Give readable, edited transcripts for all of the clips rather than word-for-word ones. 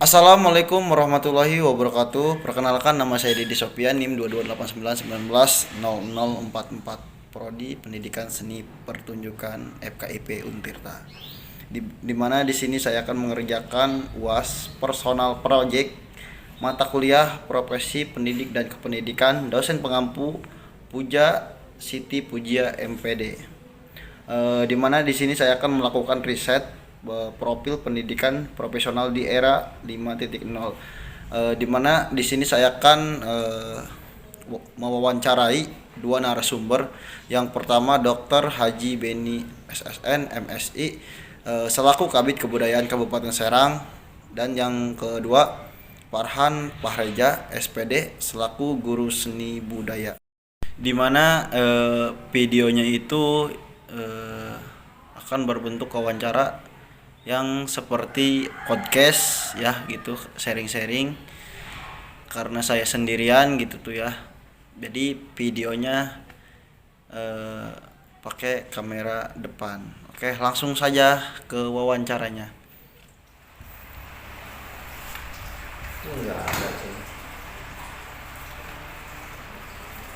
Assalamualaikum warahmatullahi wabarakatuh. Perkenalkan, nama saya Didi Sofian, NIM 2289190044, Prodi Pendidikan Seni Pertunjukan FKIP Untirta. Di mana di sini saya akan mengerjakan UAS Personal Project mata kuliah Profesi Pendidik dan Kependidikan, dosen pengampu Puja Siti Pujia MPD. Di mana di sini saya akan melakukan riset profil pendidikan profesional di era 5.0. Di mana di sini saya akan mewawancarai dua narasumber. Yang pertama Dr. Haji Beni SSN MSI selaku Kabid Kebudayaan Kabupaten Serang, dan yang kedua Farhan Pahreja SPD selaku Guru Seni Budaya. Di mana videonya itu akan berbentuk wawancara yang seperti podcast ya gitu, sharing-sharing karena saya sendirian gitu tuh ya. Jadi videonya pakai kamera depan. Oke, langsung saja ke wawancaranya. Enggak ada sih.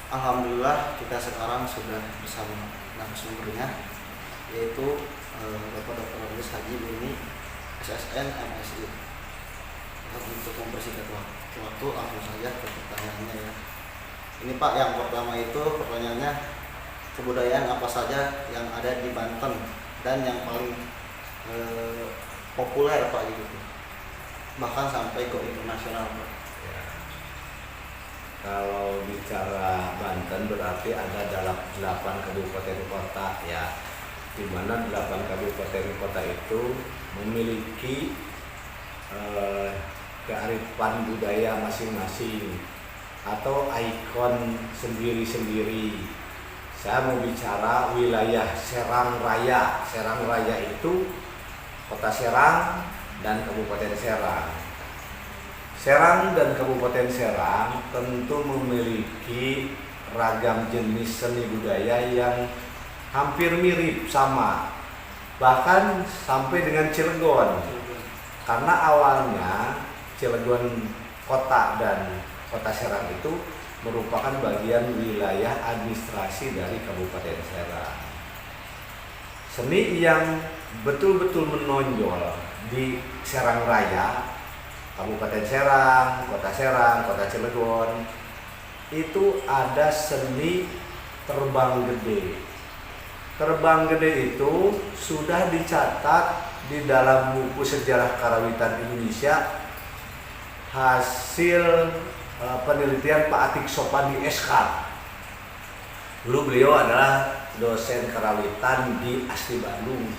Alhamdulillah kita sekarang sudah bersama narasumbernya, yaitu Bapak Dr. Haji Beni SSN MSI. Untuk mempersingkat waktu langsung saja ke pertanyaannya ya. Ini Pak, yang pertama itu pertanyaannya, kebudayaan apa saja yang ada di Banten dan yang paling populer Pak gitu, bahkan sampai ke internasional Pak. Ya. Kalau bicara Banten berarti ada dalam 8 kabupaten kota ya, di mana 8 kabupaten kota itu memiliki kearifan budaya masing-masing atau ikon sendiri-sendiri. Saya mau bicara wilayah Serang Raya. Serang Raya itu Kota Serang dan Kabupaten Serang. Serang dan Kabupaten Serang tentu memiliki ragam jenis seni budaya yang hampir mirip sama, bahkan sampai dengan Cilegon, karena awalnya Cilegon kota dan Kota Serang itu merupakan bagian wilayah administrasi dari Kabupaten Serang. Seni yang betul-betul menonjol di Serang Raya, Kabupaten Serang, Kota Cilegon, itu ada seni terbang gede. Terbang gede itu sudah dicatat di dalam buku sejarah karawitan Indonesia hasil penelitian Pak Atik Sopandi SK. Dulu beliau adalah dosen karawitan di Asli Bandung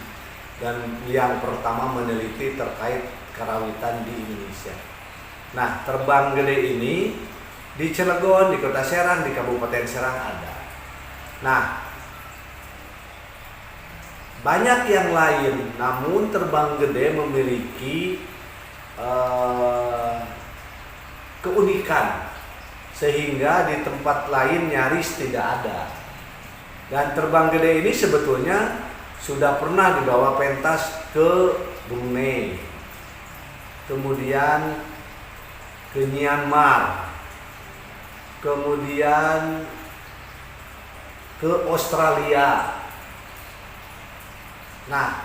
dan yang pertama meneliti terkait karawitan di Indonesia. Nah, terbang gede ini di Cilegon, di Kota Serang, di Kabupaten Serang ada. Nah, banyak yang lain, namun terbang gede memiliki keunikan sehingga di tempat lain nyaris tidak ada. Dan terbang gede ini sebetulnya sudah pernah dibawa pentas ke Brunei, kemudian ke Myanmar, kemudian ke Australia. Nah,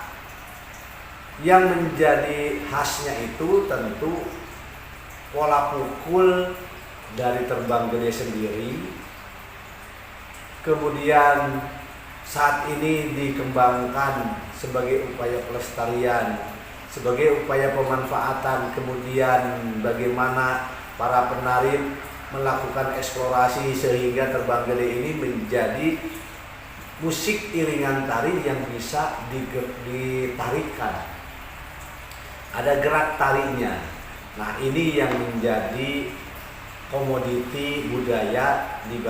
yang menjadi khasnya itu tentu pola pukul dari terbang gede sendiri. Kemudian saat ini dikembangkan sebagai upaya pelestarian, sebagai upaya pemanfaatan, kemudian bagaimana para penari melakukan eksplorasi sehingga terbang gede ini menjadi musik iringan tari yang bisa ditarikan. Ada gerak tarinya. Nah, ini yang menjadi komoditi budaya di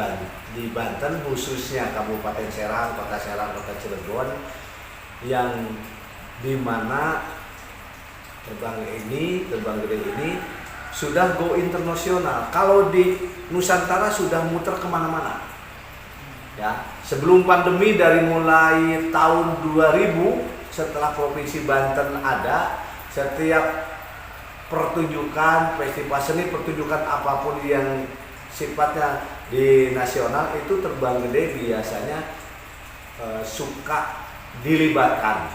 Banten, khususnya Kabupaten Serang, Kota Cilegon, yang dimana terbang gede ini sudah go internasional. Kalau di Nusantara sudah muter kemana-mana. Ya, sebelum pandemi dari mulai tahun 2000 setelah Provinsi Banten ada, setiap pertunjukan, festival seni, pertunjukan apapun yang sifatnya di nasional itu Terbang Gede biasanya suka dilibatkan.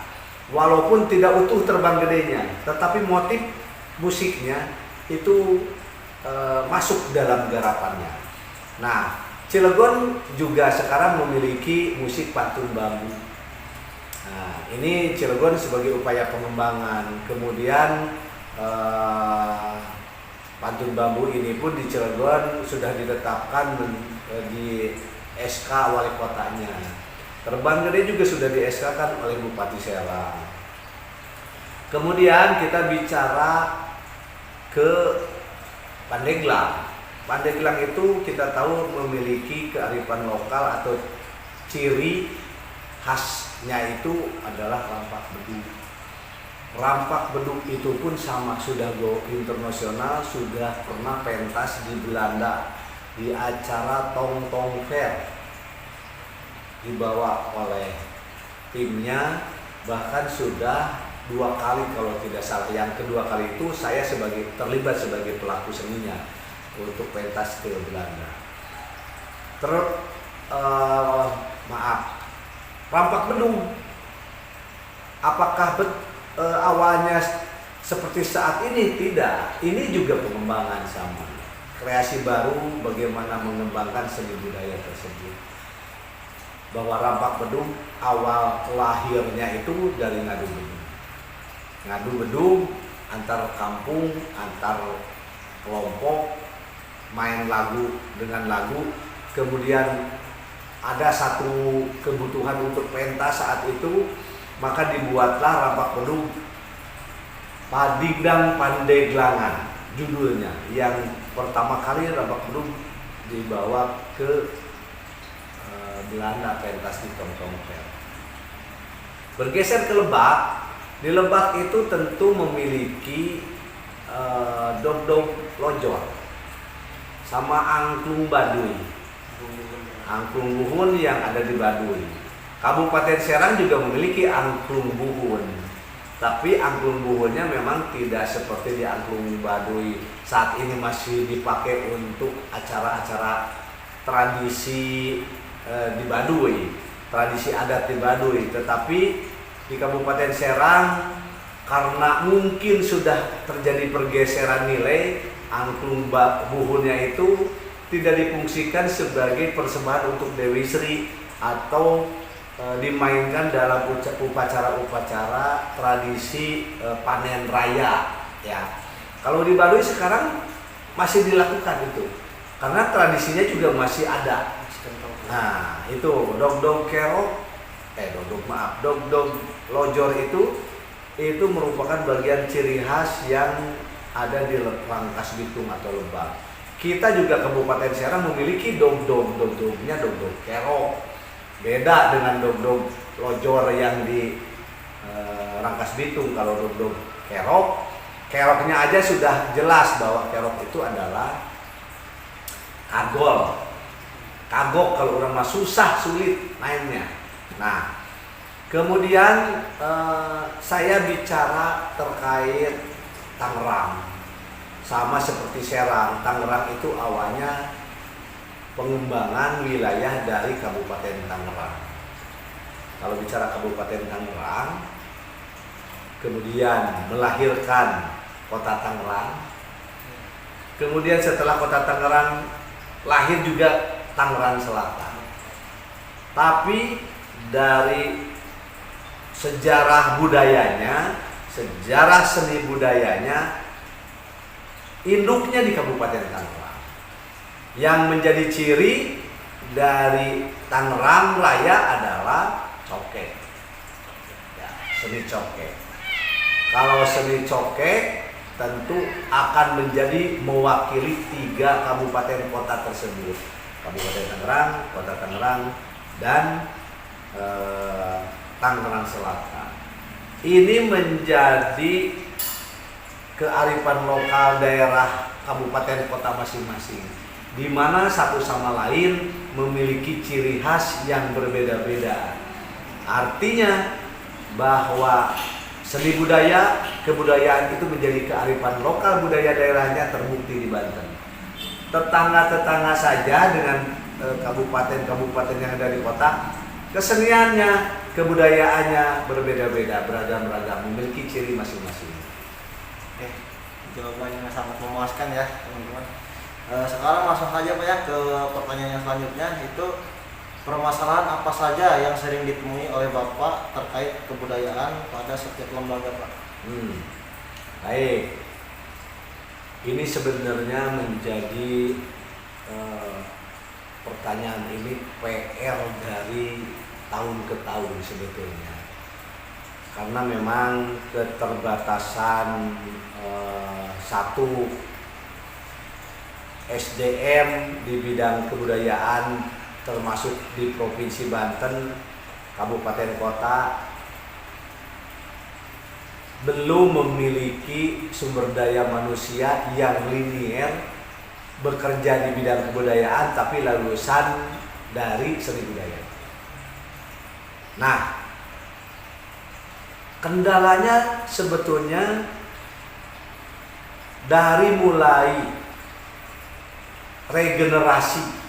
Walaupun tidak utuh Terbang Gedenya, tetapi motif musiknya itu masuk dalam garapannya. Nah, Cilegon juga sekarang memiliki musik pantun bambu. Nah, ini Cilegon sebagai upaya pengembangan. Kemudian pantun bambu ini pun di Cilegon sudah ditetapkan di SK wali kotanya. Terbang Gede juga sudah di SK kan oleh Bupati Serang. Kemudian kita bicara ke Pandeglang. Pandeglang itu kita tahu memiliki kearifan lokal atau ciri khasnya itu adalah rampak beduk. Rampak beduk itu pun sama, sudah go internasional, sudah pernah pentas di Belanda di acara Tong Tong Fair, dibawa oleh timnya, bahkan sudah 2 kali kalau tidak salah. Yang kedua kali itu saya terlibat sebagai pelaku seninya untuk pentas ke Belanda. Rampak bedung, apakah awalnya seperti saat ini? Tidak, ini juga pengembangan sama, kreasi baru bagaimana mengembangkan seni budaya tersebut. Bahwa rampak bedung awal lahirnya itu dari ngadu bedung. Ngadu bedung antar kampung, antar kelompok, main lagu dengan lagu. Kemudian ada satu kebutuhan untuk pentas saat itu, maka dibuatlah rampak bedung Padingdang Pandeglangan judulnya. Yang pertama kali rampak bedung dibawa ke Belanda, pentas di Tong Tong Fair. Bergeser ke Lebak, di Lebak itu tentu memiliki dog-dog lojor sama angklung Baduy, angklung buhun yang ada di Baduy. Kabupaten Serang juga memiliki angklung buhun, tapi angklung buhunnya memang tidak seperti di angklung Baduy. Saat ini masih dipakai untuk acara-acara tradisi di Baduy, tradisi adat di Baduy. Tetapi di Kabupaten Serang, karena mungkin sudah terjadi pergeseran nilai, angklung buhunnya itu tidak difungsikan sebagai persembahan untuk Dewi Sri atau dimainkan dalam upacara-upacara tradisi panen raya. Ya, kalau di Baduy sekarang masih dilakukan itu, karena tradisinya juga masih ada. Nah, itu dog-dog kerok, dog-dog lojor itu merupakan bagian ciri khas yang ada di Rangkas Bitung atau Lebak. Kita juga Kabupaten Serang memiliki dog-dognya dog-dog kerok. Beda dengan dog-dog lojor yang di Rangkas Bitung. Kalau dog-dog keroknya aja sudah jelas bahwa kerok itu adalah kagok kalau orang mah sulit mainnya. Nah, kemudian saya bicara terkait Tangerang, sama seperti Serang. Tangerang itu awalnya pengembangan wilayah dari Kabupaten Tangerang. Kalau bicara Kabupaten Tangerang, kemudian melahirkan Kota Tangerang. Kemudian setelah Kota Tangerang lahir juga Tangerang Selatan. Tapi dari sejarah budayanya, sejarah seni budayanya, induknya di Kabupaten Tangerang. Yang menjadi ciri dari Tangerang Raya adalah cokek. Ya, seni cokek. Kalau seni cokek tentu akan menjadi mewakili 3 kabupaten kota tersebut. Kabupaten Tangerang, Kota Tangerang, dan Tangerang Selatan. Ini menjadi kearifan lokal daerah kabupaten kota masing-masing, di mana satu sama lain memiliki ciri khas yang berbeda-beda. Artinya bahwa Seni budaya, kebudayaan itu menjadi kearifan lokal budaya daerahnya terbukti di Banten. Tetangga-tetangga saja dengan kabupaten-kabupaten yang ada di kota, keseniannya, kebudayaannya berbeda-beda, beragam-ragam, memiliki ciri masing-masing. Oke, jawabannya sangat memuaskan ya teman-teman. Sekarang langsung saja Pak ya ke pertanyaan yang selanjutnya, itu permasalahan apa saja yang sering ditemui oleh Bapak terkait kebudayaan pada setiap lembaga Pak? Baik, ini sebenarnya menjadi pertanyaan ini PR dari tahun ke tahun sebetulnya, karena memang keterbatasan satu SDM di bidang kebudayaan termasuk di Provinsi Banten, kabupaten kota belum memiliki sumber daya manusia yang linier bekerja di bidang kebudayaan tapi lulusan dari seni budaya. Nah, kendalanya sebetulnya dari mulai regenerasi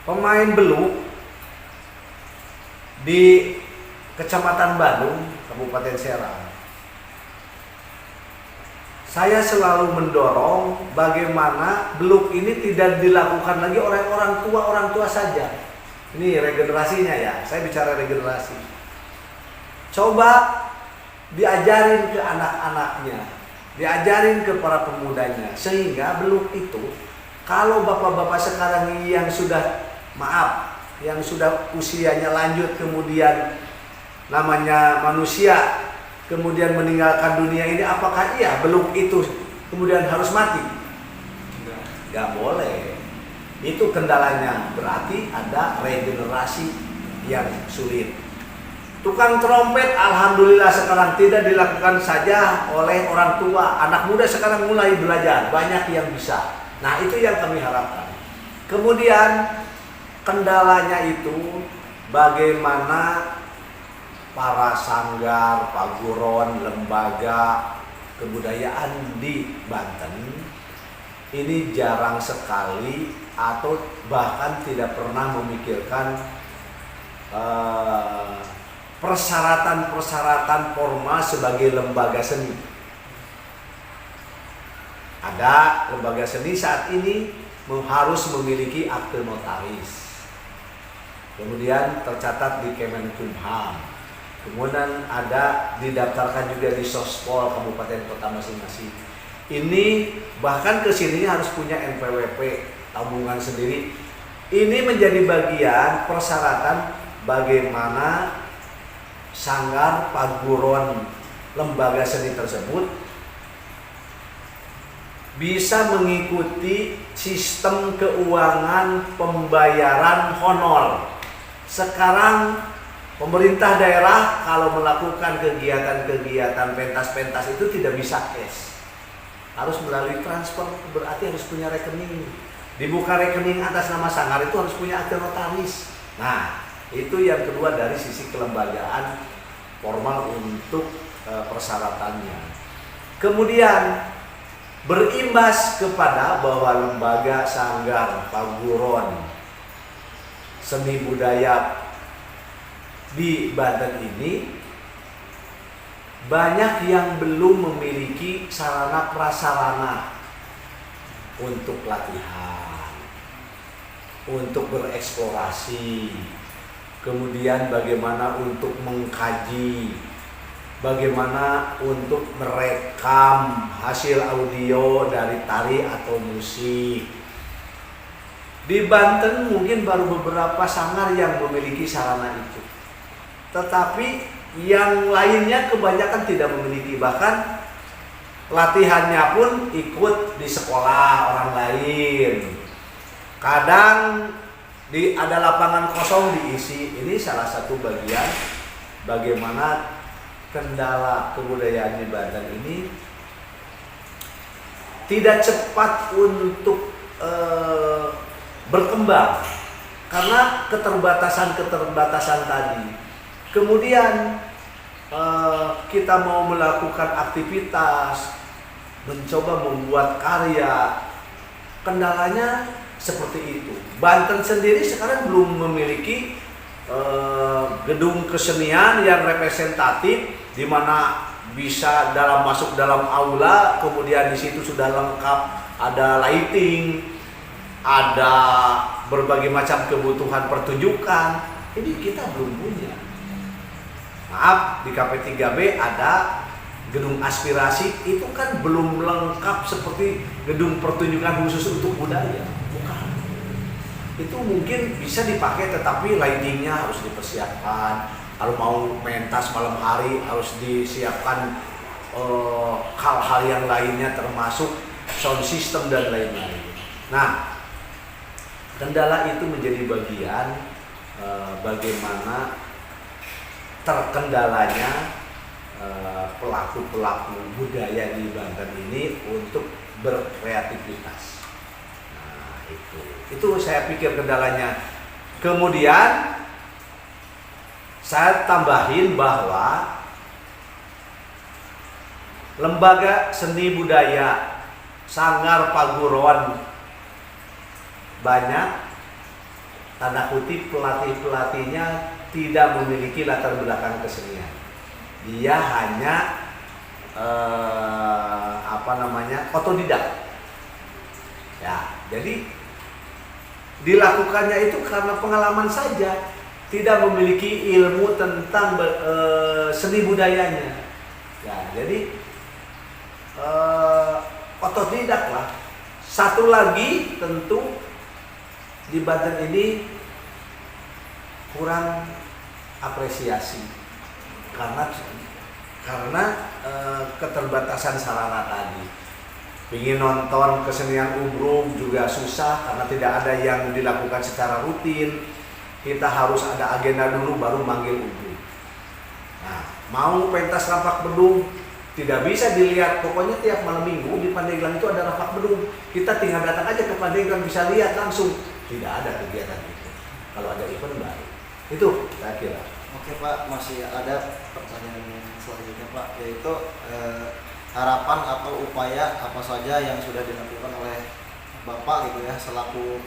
pemain beluk di Kecamatan Bandung, Kabupaten Serang. Saya selalu mendorong bagaimana beluk ini tidak dilakukan lagi oleh orang tua saja. Ini regenerasinya ya, saya bicara regenerasi. Coba diajarin ke anak-anaknya, diajarin ke para pemudanya, sehingga beluk itu kalau bapak-bapak sekarang yang sudah yang sudah usianya lanjut, kemudian namanya manusia, kemudian meninggalkan dunia ini, apakah iya beluk itu kemudian harus mati? Nggak boleh. Itu kendalanya, berarti ada regenerasi yang sulit. Tukang trompet alhamdulillah sekarang tidak dilakukan saja oleh orang tua, anak muda sekarang mulai belajar, banyak yang bisa. Nah, itu yang kami harapkan. Kemudian kendalanya itu bagaimana para sanggar, paguron, lembaga kebudayaan di Banten ini jarang sekali atau bahkan tidak pernah memikirkan persyaratan-persyaratan formal sebagai lembaga seni. Ada lembaga seni saat ini harus memiliki akte notaris, kemudian tercatat di Kemenkumham, kemudian ada didaftarkan juga di Sospol kabupaten kota masing-masing. Ini bahkan kesininya harus punya NPWP, tabungan sendiri. Ini menjadi bagian persyaratan bagaimana sanggar, paguron, lembaga seni tersebut bisa mengikuti sistem keuangan pembayaran honor. Sekarang pemerintah daerah kalau melakukan kegiatan-kegiatan pentas-pentas itu tidak bisa cash, harus melalui transfer, berarti harus punya rekening. Dibuka rekening atas nama sanggar itu harus punya akte notaris. Nah, itu yang kedua dari sisi kelembagaan formal untuk persyaratannya. Kemudian berimbas kepada bahwa lembaga sanggar, paguron, seni budaya di Banten ini banyak yang belum memiliki sarana prasarana untuk latihan, untuk bereksplorasi, kemudian bagaimana untuk mengkaji, bagaimana untuk merekam hasil audio dari tari atau musik. Di Banten mungkin baru beberapa sanggar yang memiliki sarana itu, tetapi yang lainnya kebanyakan tidak memiliki. Bahkan latihannya pun ikut di sekolah orang lain. Kadang ada lapangan kosong diisi. Ini salah satu bagian bagaimana kendala kebudayaan di Banten ini tidak cepat untuk berkembang. karena keterbatasan tadi. Kemudian kita mau melakukan aktivitas, mencoba membuat karya, kendalanya seperti itu. Banten sendiri sekarang belum memiliki gedung kesenian yang representatif, di mana bisa masuk dalam aula, kemudian di situ sudah lengkap, ada lighting, ada berbagai macam kebutuhan pertunjukan. Ini kita belum punya. Maaf, di KP3B ada gedung aspirasi, itu kan belum lengkap seperti gedung pertunjukan khusus untuk budaya. Bukan. Itu mungkin bisa dipakai, tetapi lightingnya harus dipersiapkan. Kalau mau pentas malam hari harus disiapkan hal-hal yang lainnya, termasuk sound system dan lain-lain. Nah, kendala itu menjadi bagian bagaimana terkendalanya pelaku-pelaku budaya di Banten ini untuk berkreativitas. Nah, itu saya pikir kendalanya. Kemudian saya tambahin bahwa lembaga seni budaya Sanggar Paguroan banyak, tanda kutip, pelatih-pelatihnya tidak memiliki latar belakang kesenian. Dia hanya otodidak. Ya, jadi dilakukannya itu karena pengalaman saja, tidak memiliki ilmu tentang seni budayanya. Ya, jadi otodidak lah. Satu lagi tentu di Banten ini kurang apresiasi karena keterbatasan sarana tadi. Ingin nonton kesenian ubruk juga susah karena tidak ada yang dilakukan secara rutin. Kita harus ada agenda dulu baru manggil ubruk. Nah, mau pentas rampak bedung tidak bisa dilihat, pokoknya tiap malam minggu di Pandeglang itu ada rampak bedung. Kita tinggal datang aja ke Pandeglang, bisa lihat langsung. Tidak ada kegiatan itu. Kalau ada event baru. Itu saya kira. Oke Pak, masih ada pertanyaan selanjutnya Pak, yaitu harapan atau upaya apa saja yang sudah dilakukan oleh Bapak gitu ya selaku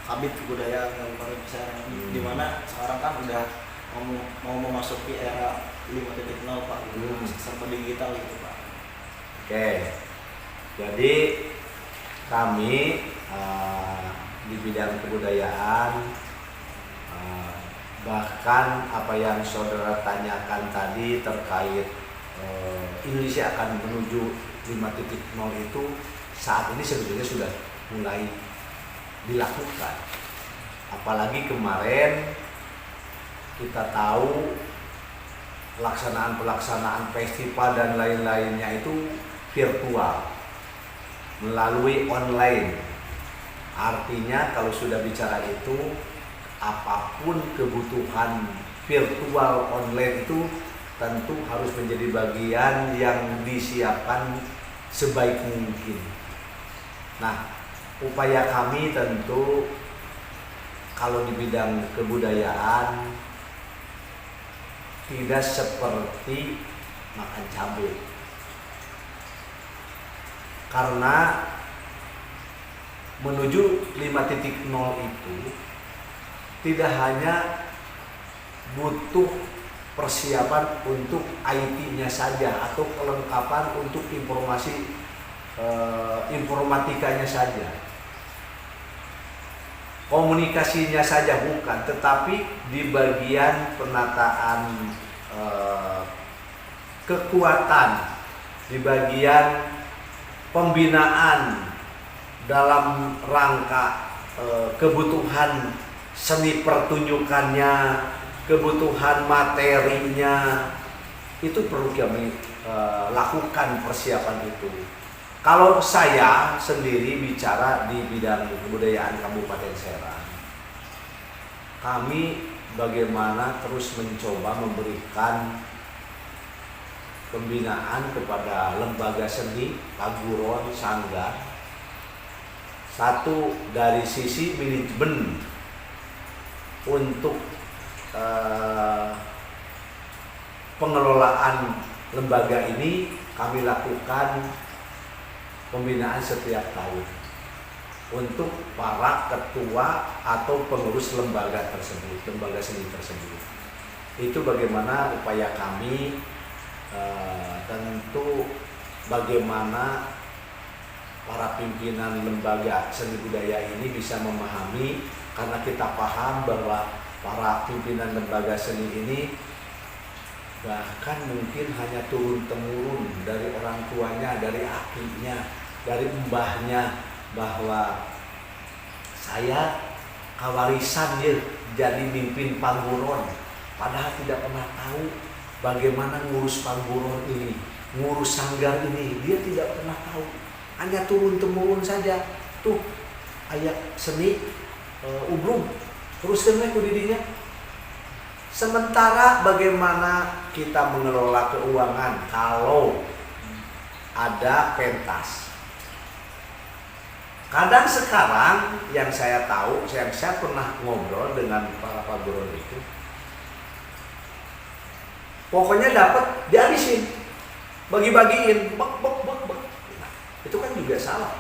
Kabid Kebudayaan Kabupaten Serang, di mana sekarang kan udah mau memasuki era 5.0 Pak, serba digital gitu Pak. Oke. Jadi kami di bidang kebudayaan, bahkan apa yang saudara tanyakan tadi terkait Indonesia akan menuju 5.0 itu saat ini sebetulnya sudah mulai dilakukan. Apalagi kemarin kita tahu pelaksanaan festival dan lain-lainnya itu virtual melalui online. Artinya kalau sudah bicara itu, apapun kebutuhan virtual online itu tentu harus menjadi bagian yang disiapkan sebaik mungkin. Nah, upaya kami tentu kalau di bidang kebudayaan tidak seperti makan cabai. Karena menuju 5.0 itu tidak hanya butuh persiapan untuk IT-nya saja atau kelengkapan untuk informatikanya saja, komunikasinya saja bukan, tetapi di bagian penataan kekuatan, di bagian pembinaan dalam rangka kebutuhan seni pertunjukannya, kebutuhan materinya, itu perlu kami lakukan persiapan itu. Kalau saya sendiri bicara di bidang kebudayaan Kabupaten Serang, kami bagaimana terus mencoba memberikan pembinaan kepada lembaga seni, paguron, sanggar. Satu dari sisi manajemen untuk pengelolaan lembaga ini kami lakukan pembinaan setiap tahun untuk para ketua atau pengurus lembaga tersebut, lembaga seni tersebut. Itu bagaimana upaya kami, tentu bagaimana para pimpinan lembaga seni budaya ini bisa memahami, karena kita paham bahwa para pimpinan lembaga seni ini bahkan mungkin hanya turun-temurun dari orang tuanya, dari akinya, dari mbahnya, bahwa saya kawarisan ya jadi mimpin pangguron, padahal tidak pernah tahu bagaimana ngurus pangguron ini, ngurus sanggar ini, dia tidak pernah tahu, hanya turun-temurun saja. Tuh ayat seni ubrung terus kena kudidinya. Sementara bagaimana kita mengelola keuangan kalau ada pentas. Kadang sekarang yang saya tahu, yang saya pernah ngobrol dengan para pangguron itu, pokoknya dapat dihabisin, bagi-bagiin, bek. Nah, itu kan juga salah.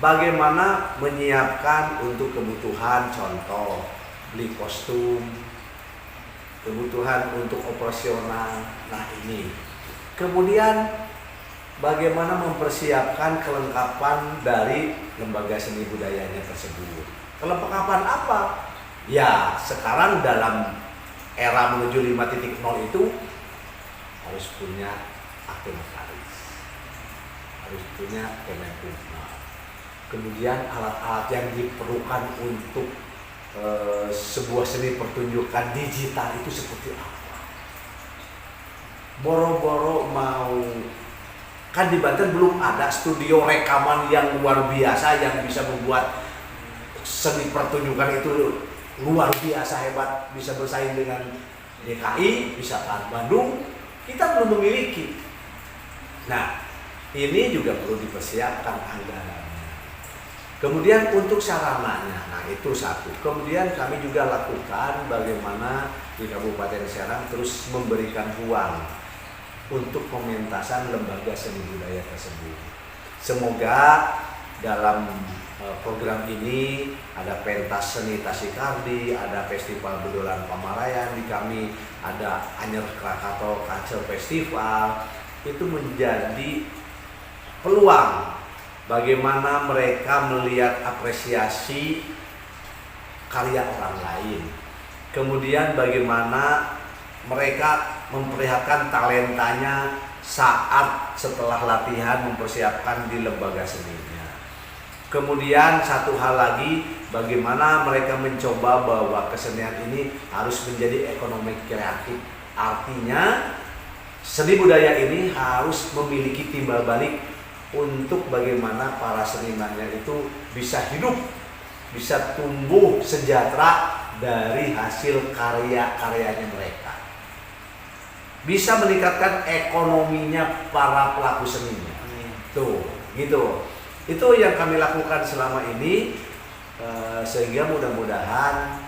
Bagaimana menyiapkan untuk kebutuhan, contoh beli kostum, kebutuhan untuk operasional. Nah ini. Kemudian bagaimana mempersiapkan kelengkapan dari lembaga seni budayanya tersebut. Kelengkapan apa? Ya, sekarang dalam era menuju 5.0 itu harus punya akte notaris, harus punya Kemenkumham. Kemudian alat-alat yang diperlukan untuk sebuah seni pertunjukan digital itu seperti apa? Boro-boro mau, kan di Banten belum ada studio rekaman yang luar biasa yang bisa membuat seni pertunjukan itu luar biasa hebat, bisa bersaing dengan DKI, bisa kan Bandung, kita belum memiliki. Nah, ini juga perlu dipersiapkan anggarannya. Kemudian untuk sarananya, nah itu satu. Kemudian kami juga lakukan bagaimana di Kabupaten Serang terus memberikan ruang untuk pementasan lembaga seni budaya tersebut. Semoga dalam program ini ada pentas seni Tasikardi, ada festival bedolan Pamalayan, di kami ada Anyer Krakatau Kancil Festival, itu menjadi peluang bagaimana mereka melihat apresiasi karya orang lain. Kemudian bagaimana mereka memperlihatkan talentanya saat setelah latihan mempersiapkan di lembaga seninya. Kemudian satu hal lagi, bagaimana mereka mencoba bahwa kesenian ini harus menjadi ekonomi kreatif. Artinya seni budaya ini harus memiliki timbal balik untuk bagaimana para senimannya itu bisa hidup, bisa tumbuh sejahtera dari hasil karya-karyanya mereka, bisa meningkatkan ekonominya para pelaku seninya. Tuh, gitu. Itu yang kami lakukan selama ini, sehingga mudah-mudahan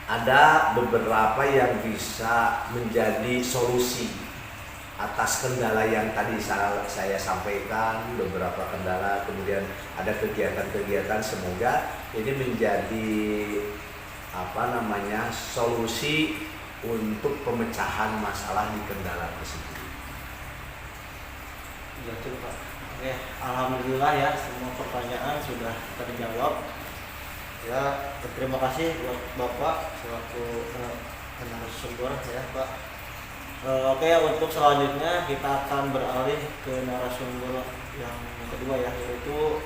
ada beberapa yang bisa menjadi solusi atas kendala yang tadi saya sampaikan, beberapa kendala. Kemudian ada kegiatan-kegiatan, semoga ini menjadi solusi untuk pemecahan masalah di kendala tersebut. Ya, Pak. Oke, alhamdulillah ya, semua pertanyaan sudah terjawab. Ya, terima kasih buat Bapak selaku narasumber ya, Pak. Oke, untuk selanjutnya kita akan beralih ke narasumber yang kedua ya, yaitu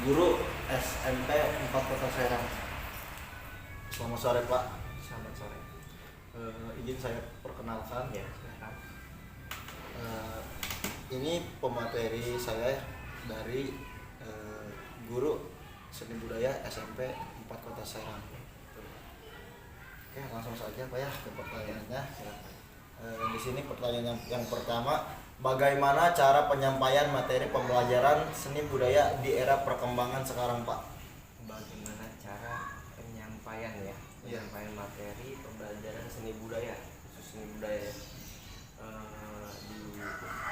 guru SMP 4 Kota Serang. Selamat sore Pak. Selamat sore. Izin saya perkenalkan ya. Ini pemateri saya dari guru seni budaya SMP 4 Kota Serang. Oke, langsung saja Pak ya ke pertanyaannya. Silakan. Di sini pertanyaan yang pertama, bagaimana cara penyampaian materi pembelajaran seni budaya di era perkembangan sekarang, Pak? Bagaimana cara penyampaian ya, Iya. penyampaian materi pembelajaran seni budaya, khusus seni budaya ya. Di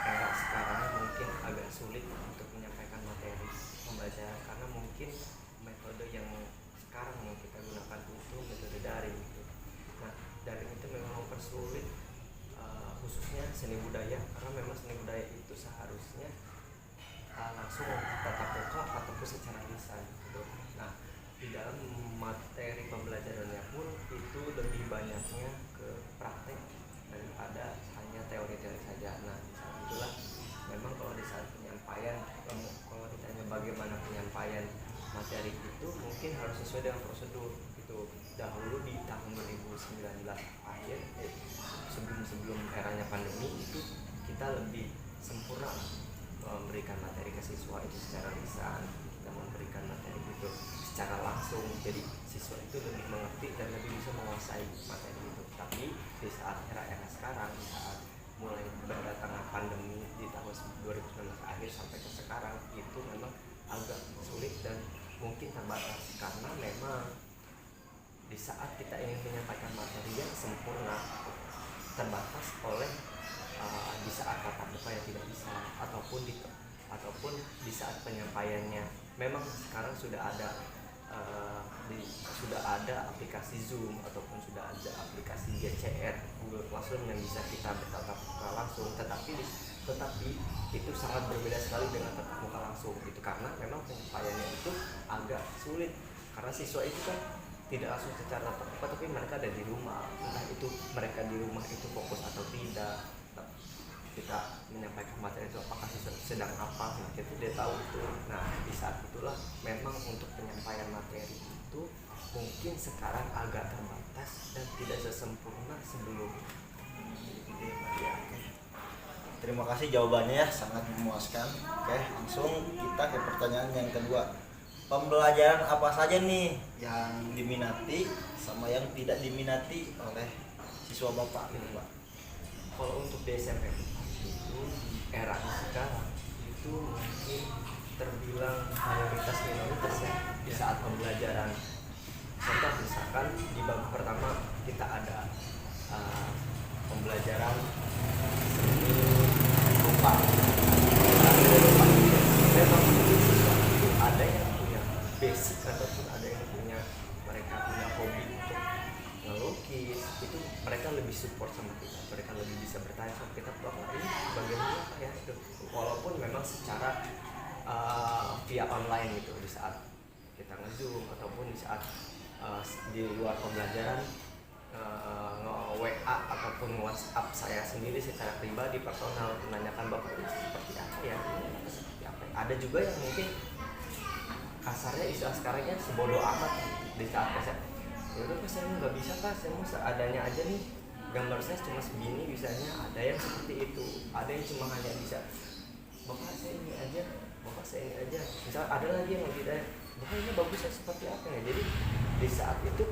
era sekarang mungkin agak sulit untuk menyampaikan materi pembelajaran karena mungkin metode yang sekarang yang kita gunakan itu metode daring gitu. Nah, daring itu memang mempersulit khususnya seni budaya karena memang seni budaya itu seharusnya langsung tatap muka ataupun secara lisan gitu. Nah, di dalam materi pembelajarannya pun itu lebih banyaknya ke praktek daripada hanya teori-teori saja. Nah, di saat itulah memang kalau di saat penyampaian, kalau ditanya bagaimana penyampaian materi itu mungkin harus sesuai dengan prosedur gitu. Dahulu di tahun 2019 akhir sebelum eranya pandemi itu kita lebih sempurna memberikan materi ke siswa itu secara lisan, kita memberikan materi itu secara langsung, jadi siswa itu lebih mengerti dan lebih bisa menguasai materi itu. Tapi di saat era-era sekarang, di saat mulai berdatangnya pandemi di tahun 2019 akhir sampai ke sekarang, itu memang agak sulit dan mungkin terbatas karena memang di saat kita ingin menyampaikan materi yang sempurna terbatas oleh di saat tatap muka yang tidak bisa ataupun di saat penyampaiannya memang sekarang sudah ada aplikasi Zoom ataupun sudah ada aplikasi GCR Google Classroom yang bisa kita bertatap muka langsung, tetapi itu sangat berbeda sekali dengan tatap muka langsung gitu karena memang penyampaiannya itu agak sulit karena siswa itu kan tidak langsung secara tatap muka tapi mereka ada di rumah, entah itu mereka di rumah itu fokus atau tidak, kita menyampaikan materi itu apakah sedang apa, nah itu dia tahu itu. Nah di saat itulah memang untuk penyampaian materi itu mungkin sekarang agak terbatas dan tidak sesempurna sebelum. Terima kasih jawabannya ya, sangat memuaskan. Oke, langsung kita ke pertanyaan yang kedua. Pembelajaran apa saja nih yang diminati sama yang tidak diminati oleh siswa Bapak gitu, Pak? Kalau untuk di SMP itu di era sekarang itu mungkin terbilang mayoritas minoritas ya di saat pembelajaran. Contoh misalkan di bab pertama kita ada pembelajaran seni rupa. Memang itu siswa itu ada yang punya basic ataupun ada yang mereka punya hobi untuk ngelukis, itu mereka lebih support sama kita, mereka lebih bisa bertanya sama kita, Bapak ini bagaimana Pak ya itu, walaupun memang secara via online gitu di saat kita nge-zoom ataupun di saat di luar pembelajaran WA ataupun WhatsApp saya sendiri secara pribadi personal menanyakan Bapak ini seperti apa ya, ini seperti apa ya. Ada juga yang mungkin kasarnya istilah sekarangnya sebodoh amat di saat saya yaudah Pak saya nggak bisa Pak, saya mau seadanya aja nih, gambar saya cuma segini bisanya. Ada yang seperti itu, ada yang cuma hanya bisa Bapak saya ini aja, Bapak saya ini aja. Misal ada lagi yang lebih dari Bapak ini bagusnya seperti apa ya. Jadi di saat itu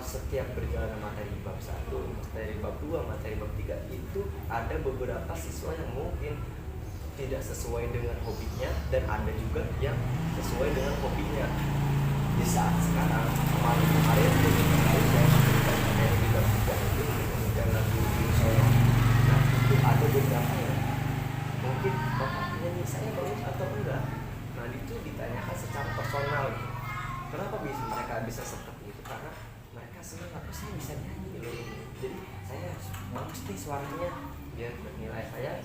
setiap berjalan materi bab 1, materi bab 2, materi bab 3 itu ada beberapa siswa yang mungkin tidak sesuai dengan hobinya dan ada juga yang sesuai dengan hobinya. Di saat sekarang kemarin saya memberikan materi di bab 3 itu dengan lagu solo. Nah itu ada beberapa yang mungkin Bapak nyanyi saya bagus atau enggak. Nah itu ditanyakan secara personal gitu. Kenapa mereka bisa seperti itu? Karena mereka senang aku saya bisa nyanyi loh ini. Jadi saya bagus nih suaranya, biar nilai saya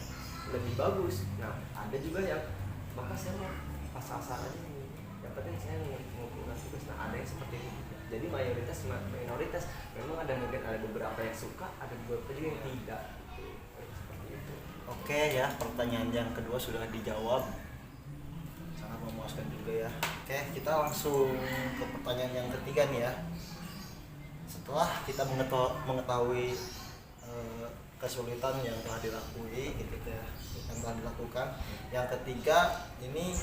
lebih bagus. Nah ada juga yang maka saya mau asal-asal aja nih, yang penting saya ngumpulkan tugas. Nah ada yang seperti itu. Jadi mayoritas minoritas memang ada, mungkin ada beberapa yang suka, ada beberapa juga yang tidak. Seperti itu. Oke ya, pertanyaan yang kedua sudah dijawab, sangat memuaskan juga ya. Oke, kita langsung ke pertanyaan yang ketiga nih ya. Setelah kita mengetahui kesulitan yang telah dilakukan, yang ketiga ini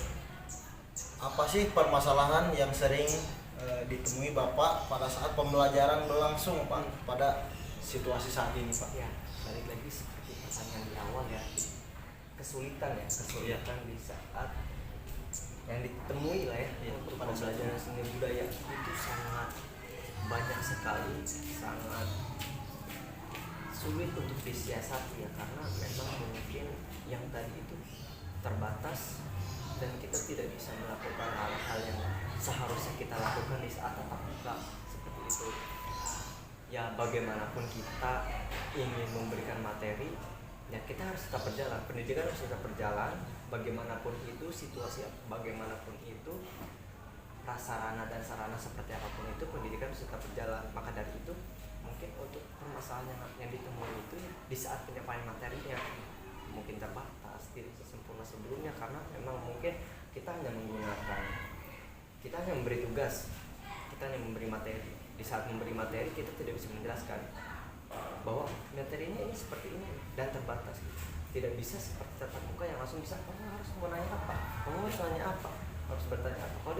apa sih permasalahan yang sering ditemui Bapak pada saat pembelajaran berlangsung Pak pada situasi saat ini Pak? Ya, balik lagi seperti pertanyaan di awal ya, kesulitan di saat yang ditemui lah ya untuk pembelajaran seni budaya itu sangat banyak sekali, sangat sulit untuk disiasati ya, karena memang mungkin yang tadi itu terbatas dan kita tidak bisa melakukan hal-hal yang seharusnya kita lakukan di saat tatap muka seperti itu. Ya bagaimanapun kita ingin memberikan materi, ya kita harus tetap berjalan, pendidikan harus tetap berjalan bagaimanapun itu situasi, bagaimanapun itu prasarana dan sarana seperti apapun itu, pendidikan harus tetap berjalan. Maka dari itu mungkin untuk permasalahan yang ditemui itu ya, di saat penyampaian materinya mungkin terbatas, tidak sesempurna sebelumnya, karena memang mungkin kita hanya memberi tugas, kita hanya memberi materi. Di saat memberi materi kita tidak bisa menjelaskan bahwa materinya ini seperti ini dan terbatas, tidak bisa seperti tatap muka yang langsung bisa kamu harus mau nanya apa, kamu harus nanya apa, harus bertanya apa. Kalau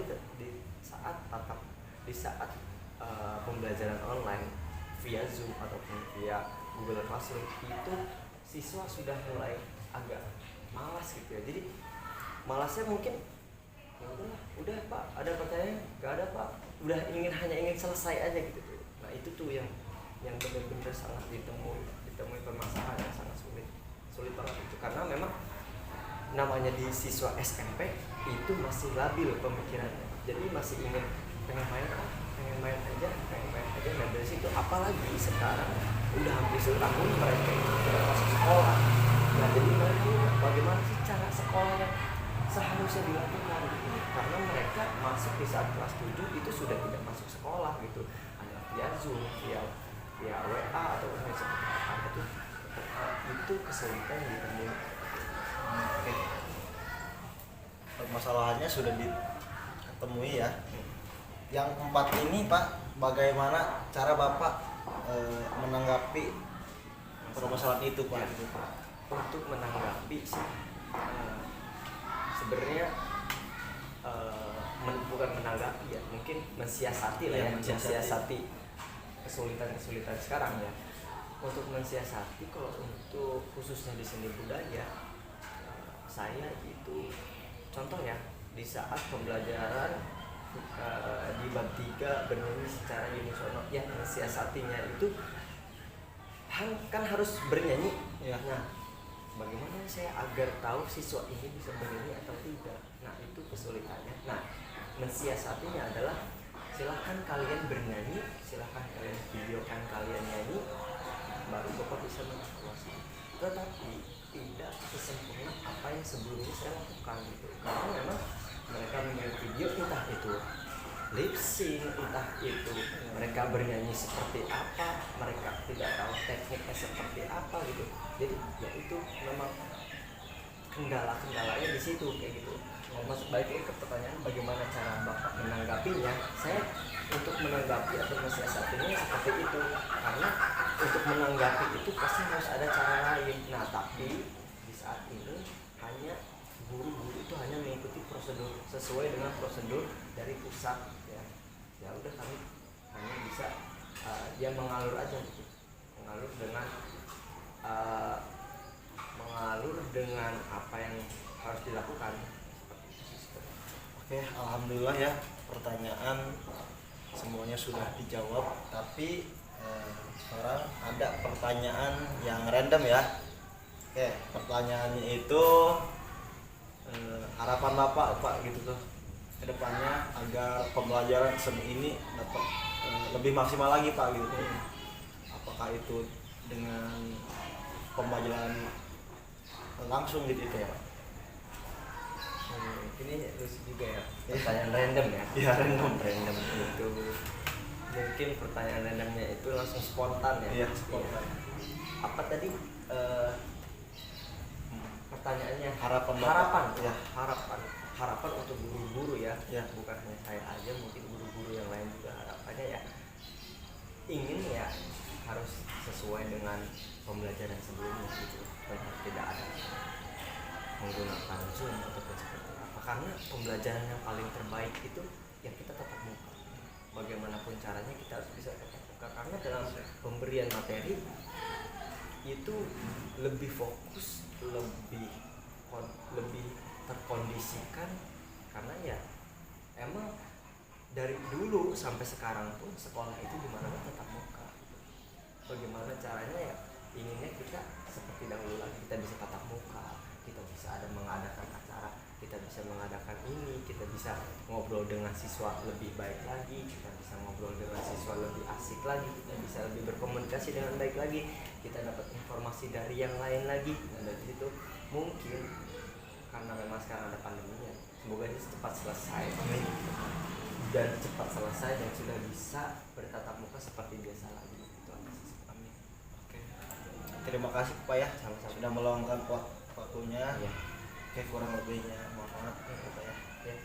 di saat pembelajaran online via Zoom ataupun via Google Classroom itu siswa sudah mulai agak malas gitu ya. Jadi malasnya mungkin ya udah Pak, ada pertanyaan? Gak ada Pak, hanya ingin selesai aja gitu. Nah itu tuh yang benar-benar sangat ditemui permasalahan yang sangat sulit banget itu, karena memang namanya di siswa SMP itu masih labil pemikirannya, jadi masih pengen main aja, dan dari situ apalagi sekarang udah hampir setahun mereka itu tidak masuk sekolah. Nah jadi mereka bagaimana sih cara sekolah yang seharusnya dilakukan gitu, karena mereka masuk di saat kelas 7 itu sudah tidak masuk sekolah gitu, hanya via Zoom, via WA atau seperti apa itu kesulitan ditemui. Oke. Permasalahannya sudah ditemui ya. Yang keempat ini Pak, bagaimana cara Bapak menanggapi permasalahan itu Pak? Ya, Gitu, Pak. Untuk menanggapi sih sebenarnya bukan menanggapi ya, mungkin mensiasati lah ya, mensiasati kesulitan sekarang ya. Untuk mensiasati, kalau untuk khususnya di seni budaya, saya itu contoh ya, di saat pembelajaran di bab 3 bernyanyi secara unisono, yang mensiasatinya itu kan harus bernyanyi ya. Nah bagaimana saya agar tahu siswa ini bisa bernyanyi atau tidak, nah itu kesulitannya. Nah mensiasatinya adalah silahkan kalian bernyanyi, silahkan kalian videokan kalian nyanyi, baru Bapak bisa mengevaluasi. Tetapi tidak sesempurna apa yang sebelumnya saya lakukan gitu, karena memang mereka memiliki video, entah itu lip sync, entah itu mereka bernyanyi seperti apa, mereka tidak tahu tekniknya seperti apa gitu. Jadi ya itu memang kendala-kendalanya di situ kayak gitu. Masuk balik lagi ke pertanyaan bagaimana cara Bapak menanggapinya. Saya untuk menanggapi atau mensiasatinya seperti itu, karena untuk menanggapi itu pasti harus ada cara lain. Nah tapi di saat ini hanya guru-guru itu hanya mengikuti prosedur sesuai dengan prosedur dari pusat ya. Ya udah kami hanya bisa dia mengalur aja gitu, mengalur dengan apa yang harus dilakukan. Oke, alhamdulillah ya, pertanyaan semuanya sudah dijawab. Tapi sekarang ada pertanyaan yang random ya. Oke, pertanyaannya itu harapan Bapak Pak gitu tuh ke depannya agar pembelajaran seni ini dapat lebih maksimal lagi Pak gitu. Apakah itu dengan pembelajaran langsung gitu ya Pak? Ini lucu juga ya, pertanyaan random ya. Iya, random Itu mungkin pertanyaan randomnya itu langsung spontan ya. Iya, spontan. Apa tadi pertanyaannya? Harapan Bapak. Harapan Ya. Harapan untuk guru-guru ya. Ya. Bukan hanya saya aja, mungkin guru-guru yang lain juga harapannya ya ingin ya harus sesuai dengan pembelajaran sebelumnya gitu. Tidak ada menggunakan Zoom ataupun seperti apa, karena pembelajaran yang paling terbaik itu yang kita tatap muka. Bagaimanapun caranya kita harus bisa tatap muka, karena dalam pemberian materi itu lebih fokus, lebih terkondisikan, karena ya emang dari dulu sampai sekarang pun sekolah itu di mana tetap muka. Bagaimana caranya ya? Inginnya kita seperti dahulu lagi, kita bisa tatap muka, kita bisa ada mengadakan acara, kita bisa mengadakan ini, kita bisa ngobrol dengan siswa lebih baik lagi, kita bisa ngobrol dengan siswa lebih asik lagi, kita bisa lebih berkomunikasi dengan baik lagi, kita dapat informasi dari yang lain lagi. Nah dari situ mungkin karena memang sekarang ada pandeminya, semoga ini cepat selesai dan cepat selesai dan sudah bisa bertatap muka seperti biasa lagi. Itu aja sih. Amin. Oke. Terima kasih Pak ya, Sama-sama. sudah meluangkan waktunya. Ya. Oke, kurang lebihnya mohon maaf ya Pak ya. Ya.